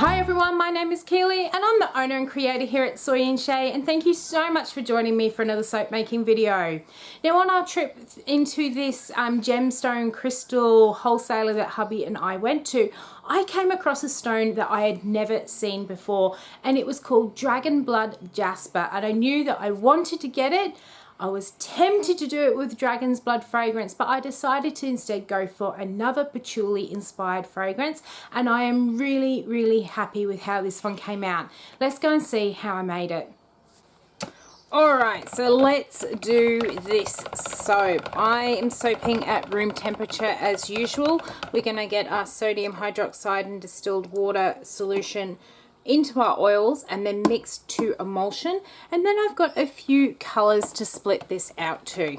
Hi everyone, my name is Keely and I'm the owner and creator here at Soy and Shea, and thank you so much for joining me for another soap making video. Now on our trip into this gemstone crystal wholesaler that hubby and I went to, I came across a stone that I had never seen before, and it was called Dragon Blood Jasper, and I knew that I wanted to get it. I was tempted to do it with Dragon's Blood fragrance, but I decided to instead go for another patchouli inspired fragrance, and I am really happy with how this one came out. Let's go and see how I made it. Alright, so let's do this soap. I am soaping at room temperature as usual. We're going to get our sodium hydroxide and distilled water solution into our oils and then mix to emulsion, and then I've got a few colors to split this out to.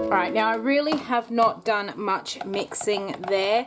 Alright, now I really have not done much mixing there.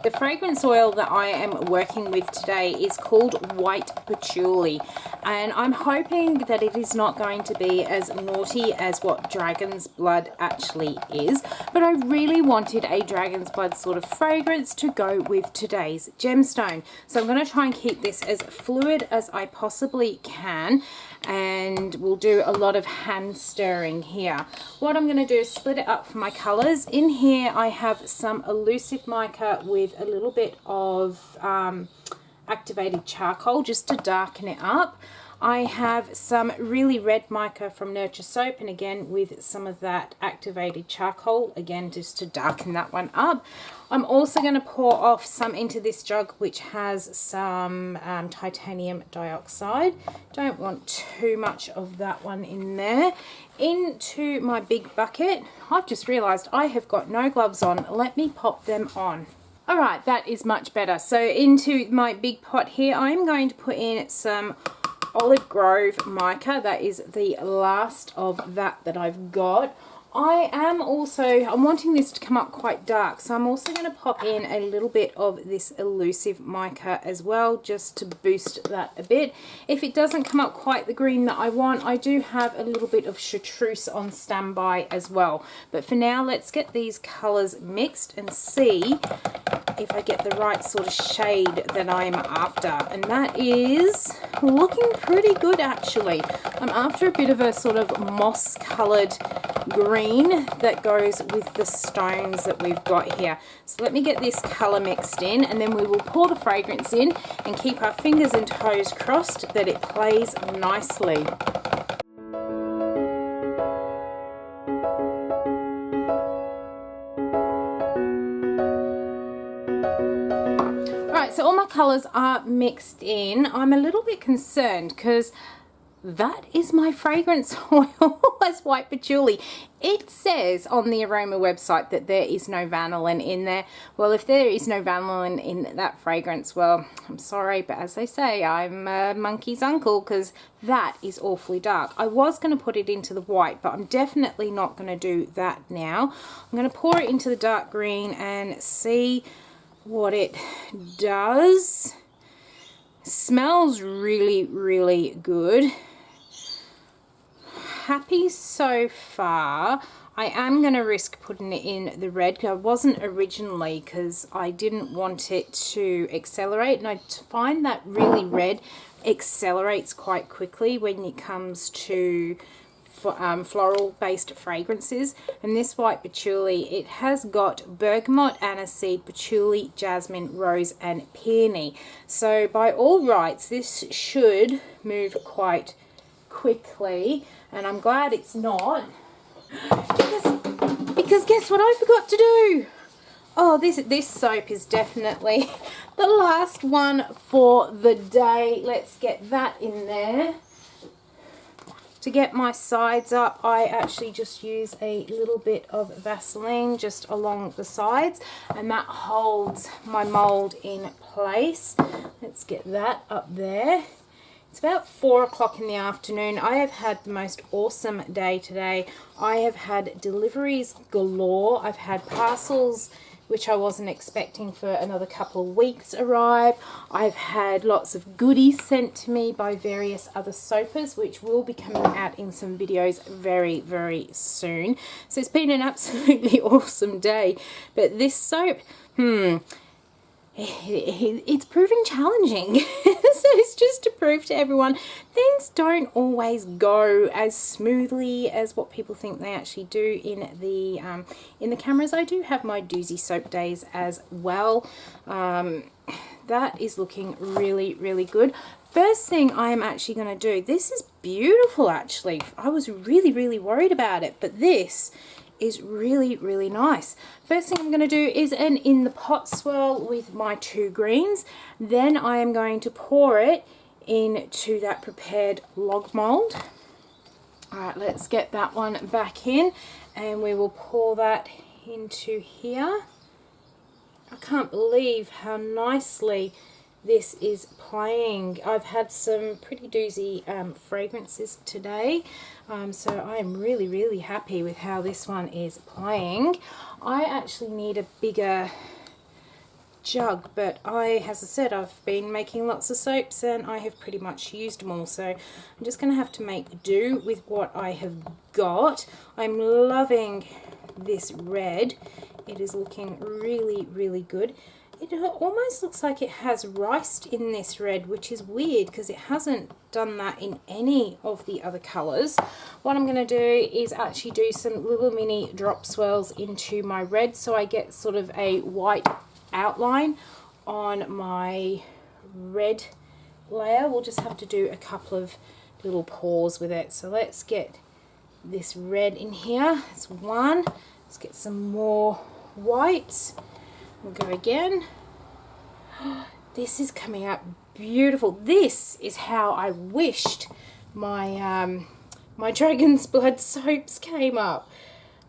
The fragrance oil that I am working with today is called White Patchouli, and I'm hoping that it is not going to be as naughty as what Dragon's Blood actually is, but I really wanted a Dragon's Blood sort of fragrance to go with today's gemstone. So I'm going to try and keep this as fluid as I possibly can, and we'll do a lot of hand stirring here. What I'm going to do is split it up for my colors. In here I have some elusive mica with a little bit of activated charcoal just to darken it up. I have some really red mica from Nurture Soap, and again with some of that activated charcoal, again just to darken that one up. I'm also going to pour off some into this jug which has some titanium dioxide. Don't want too much of that one in there. Into my big bucket. I've just realised I have got no gloves on. Let me pop them on. Alright, that is much better. So into my big pot here, I'm going to put in some Olive Grove mica. That is the last of that I've got. I'm wanting this to come up quite dark, so I'm also going to pop in a little bit of this elusive mica as well, just to boost that a bit. If it doesn't come up quite the green that I want, I do have a little bit of chartreuse on standby as well. But for now, let's get these colours mixed and see if I get the right sort of shade that I'm after, and that is looking pretty good actually. I'm after a bit of a sort of moss coloured green that goes with the stones that we've got here. So let me get this colour mixed in, and then we will pour the fragrance in and keep our fingers and toes crossed that it plays nicely. So all my colours are mixed in. I'm a little bit concerned because that is my fragrance oil as white patchouli. It says on the aroma website that there is no vanillin in there. Well, if there is no vanillin in that fragrance, well, I'm sorry, but as they say, I'm a monkey's uncle, because that is awfully dark. I was going to put it into the white, but I'm definitely not going to do that now. I'm going to pour it into the dark green and see what it does. Smells really good. Happy so far. I am going to risk putting it in the red. I wasn't originally because I didn't want it to accelerate, and I find that really red accelerates quite quickly when it comes to floral based fragrances. And this white patchouli, it has got bergamot, aniseed, patchouli, jasmine, rose and peony. So by all rights this should move quite quickly, and I'm glad it's not, because guess what I forgot to do? Oh, this soap is definitely the last one for the day. Let's get that in there. To get my sides up, I actually just use a little bit of Vaseline just along the sides, and that holds my mold in place. Let's get that up there. It's about 4 o'clock in the afternoon. I have had the most awesome day today. I have had deliveries galore. I've had parcels which I wasn't expecting for another couple of weeks arrive. I've had lots of goodies sent to me by various other soapers, which will be coming out in some videos very, very soon. So it's been an absolutely awesome day. But this soap, it's proving challenging. So it's just to prove to everyone things don't always go as smoothly as what people think they actually do in the cameras. I do have my doozy soap days as well. That is looking really, really good. First thing I am actually going to do, this is beautiful actually. I was really, really worried about it, but this is really, really nice. First thing I'm going to do is an in the pot swirl with my 2 greens. Then I am going to pour it into that prepared log mold. Alright, let's get that one back in and we will pour that into here. I can't believe how nicely this is playing. I've had some pretty doozy fragrances today, so I am really, really happy with how this one is playing. I actually need a bigger jug, but as I said, I've been making lots of soaps and I have pretty much used them all, so I'm just going to have to make do with what I have got. I'm loving this red. It is looking really, really good. It almost looks like it has rice in this red, which is weird because it hasn't done that in any of the other colours. What I'm going to do is actually do some little mini drop swirls into my red so I get sort of a white outline on my red layer. We'll just have to do a couple of little pours with it. So let's get this red in here. That's one. Let's get some more whites. We'll go again. This is coming out beautiful. This is how I wished my my Dragon's Blood soaps came up.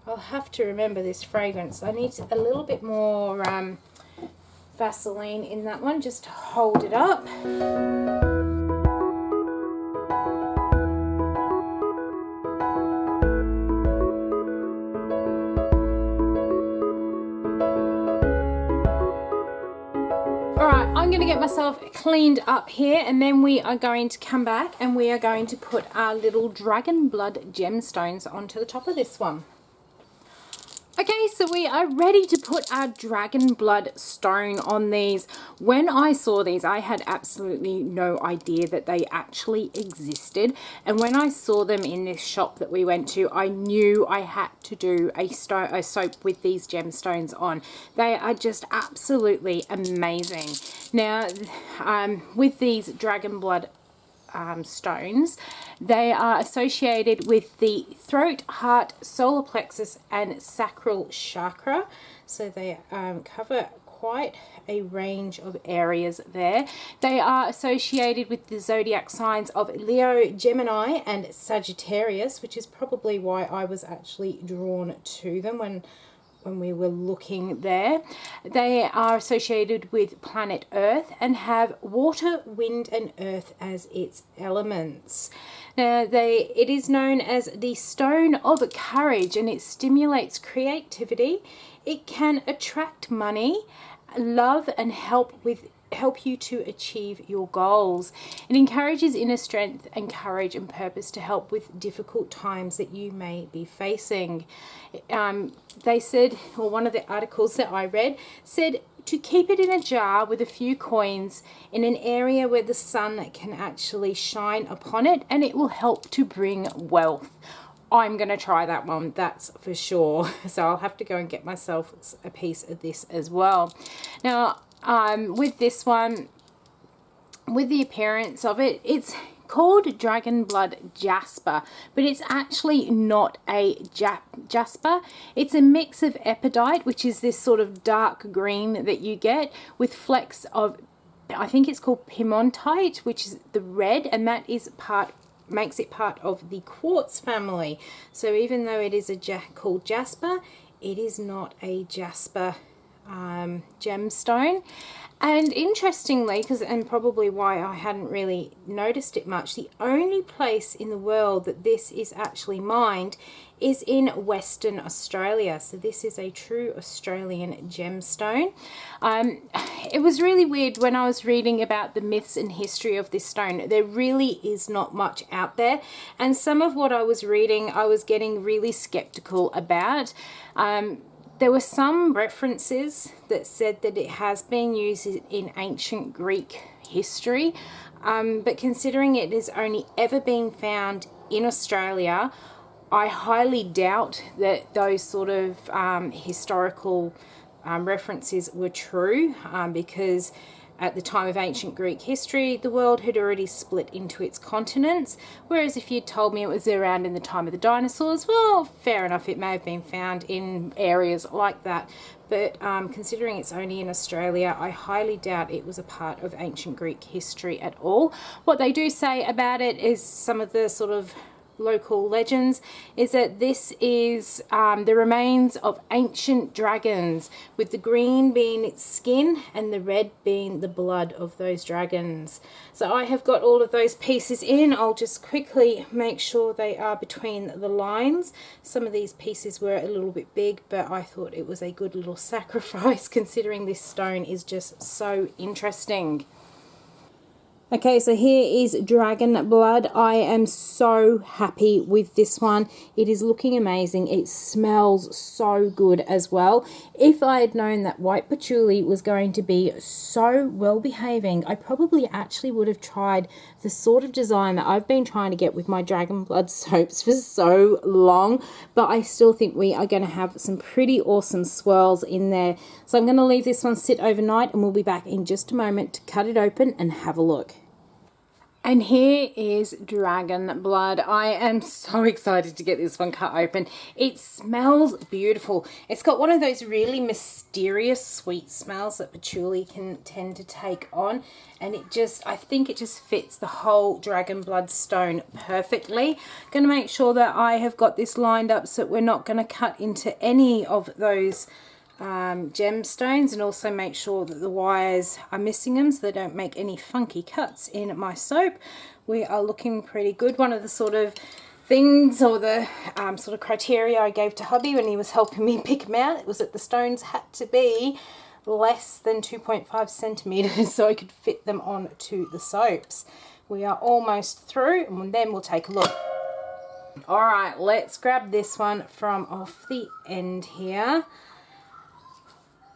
I'll have to remember this fragrance. I need a little bit more Vaseline in that one just to hold it up. Alright, I'm going to get myself cleaned up here and then we are going to come back and we are going to put our little Dragon Blood gemstones onto the top of this one. Okay, so we are ready to put our Dragon Blood stone on these. When I saw these, I had absolutely no idea that they actually existed. And when I saw them in this shop that we went to, I knew I had to do a soap with these gemstones on. They are just absolutely amazing. Now, with these Dragon Blood stones, they are associated with the throat, heart, solar plexus and sacral chakra, so they cover quite a range of areas there. They are associated with the zodiac signs of Leo, Gemini and Sagittarius, which is probably why I was actually drawn to them when we were looking there. They are associated with planet Earth and have water, wind and earth as its elements. Now, it is known as the stone of courage and it stimulates creativity. It can attract money, love and help you to achieve your goals. It encourages inner strength and courage and purpose to help with difficult times that you may be facing. They said, or one of the articles that I read said, to keep it in a jar with a few coins in an area where the sun can actually shine upon it and it will help to bring wealth. I'm going to try that one, that's for sure. So I'll have to go and get myself a piece of this as well. Now, with this one, with the appearance of it, it's called Dragon Blood Jasper, but it's actually not a jasper. It's a mix of epidite, which is this sort of dark green that you get, with flecks of, I think it's called piemontite, which is the red, and that is makes it part of the quartz family. So even though it is called jasper, it is not a jasper Gemstone. And interestingly, and probably why I hadn't really noticed it much, the only place in the world that this is actually mined is in Western Australia. So this is a true Australian gemstone. It was really weird when I was reading about the myths and history of this stone. There really is not much out there. And some of what I was reading, I was getting really skeptical about. There were some references that said that it has been used in ancient Greek history, but considering it has only ever been found in Australia, I highly doubt that those sort of historical references were true, because at the time of ancient Greek history, the world had already split into its continents, whereas if you told me it was around in the time of the dinosaurs, well, fair enough, it may have been found in areas like that. But considering it's only in Australia, I highly doubt it was a part of ancient Greek history at all. What they do say about it is some of the sort of local legends is that this is the remains of ancient dragons, with the green being its skin and the red being the blood of those dragons. So I have got all of those pieces in. I'll just quickly make sure they are between the lines. Some of these pieces were a little bit big, but I thought it was a good little sacrifice considering this stone is just so interesting. Okay, so here is dragon blood. I am so happy with this one. It is looking amazing. It smells so good as well. If I had known that white patchouli was going to be so well behaving, I probably actually would have tried the sort of design that I've been trying to get with my dragon blood soaps for so long. But I still think we are going to have some pretty awesome swirls in there. So I'm going to leave this one sit overnight, and we'll be back in just a moment to cut it open and have a look. And here is dragon blood. I am so excited to get this one cut open. It smells beautiful. It's got one of those really mysterious sweet smells that patchouli can tend to take on. And I think it just fits the whole dragon blood stone perfectly. Going to make sure that I have got this lined up so that we're not going to cut into any of those gemstones, and also make sure that the wires are missing them so they don't make any funky cuts in my soap. We are looking pretty good. One of the sort of things, or the sort of criteria I gave to hubby when he was helping me pick them out, it was that the stones had to be less than 2.5 centimeters so I could fit them onto the soaps. We are almost through, and then we'll take a look. All right, let's grab this one from off the end here.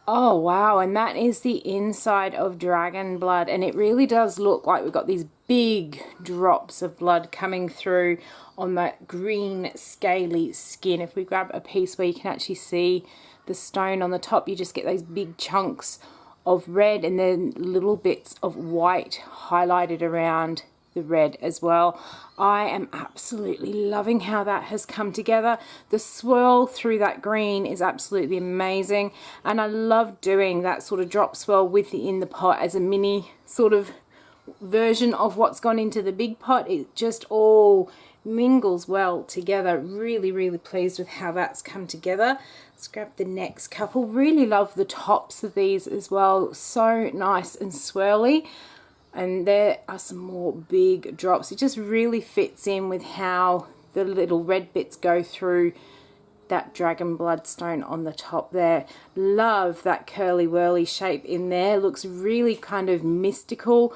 Oh wow, and that is the inside of dragon blood, and it really does look like we've got these big drops of blood coming through on that green scaly skin. If we grab a piece where you can actually see the stone on the top, you just get those big chunks of red and then little bits of white highlighted around the red as well. I am absolutely loving how that has come together. The swirl through that green is absolutely amazing, and I love doing that sort of drop swirl within the pot as a mini sort of version of what's gone into the big pot. It just all mingles well together. Really, really pleased with how that's come together. Let's grab the next couple. Really love the tops of these as well. So nice and swirly. And there are some more big drops. It just really fits in with how the little red bits go through that dragon bloodstone on the top there. Love that curly whirly shape in there. Looks really kind of mystical.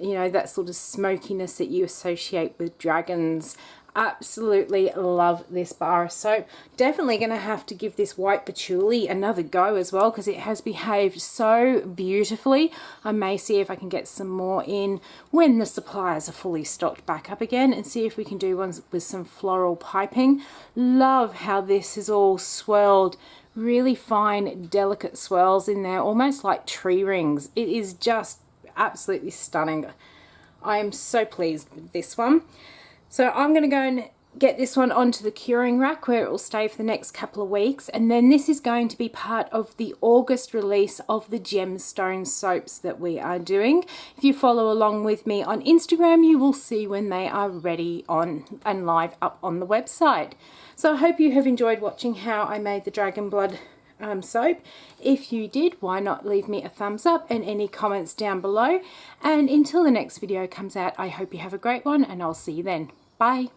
You know, that sort of smokiness that you associate with dragons. Absolutely love this bar of soap. Definitely going to have to give this white patchouli another go as well, because it has behaved so beautifully. I may see if I can get some more in when the supplies are fully stocked back up again, and see if we can do ones with some floral piping. Love how this is all swirled. Really fine, delicate swirls in there, almost like tree rings. It is just absolutely stunning. I am so pleased with this one. So I'm going to go and get this one onto the curing rack where it will stay for the next couple of weeks, and then this is going to be part of the August release of the Gemstone soaps that we are doing. If you follow along with me on Instagram, you will see when they are ready on and live up on the website. So I hope you have enjoyed watching how I made the dragon blood soap. If you did, why not leave me a thumbs up and any comments down below. And until the next video comes out, I hope you have a great one, and I'll see you then. Bye.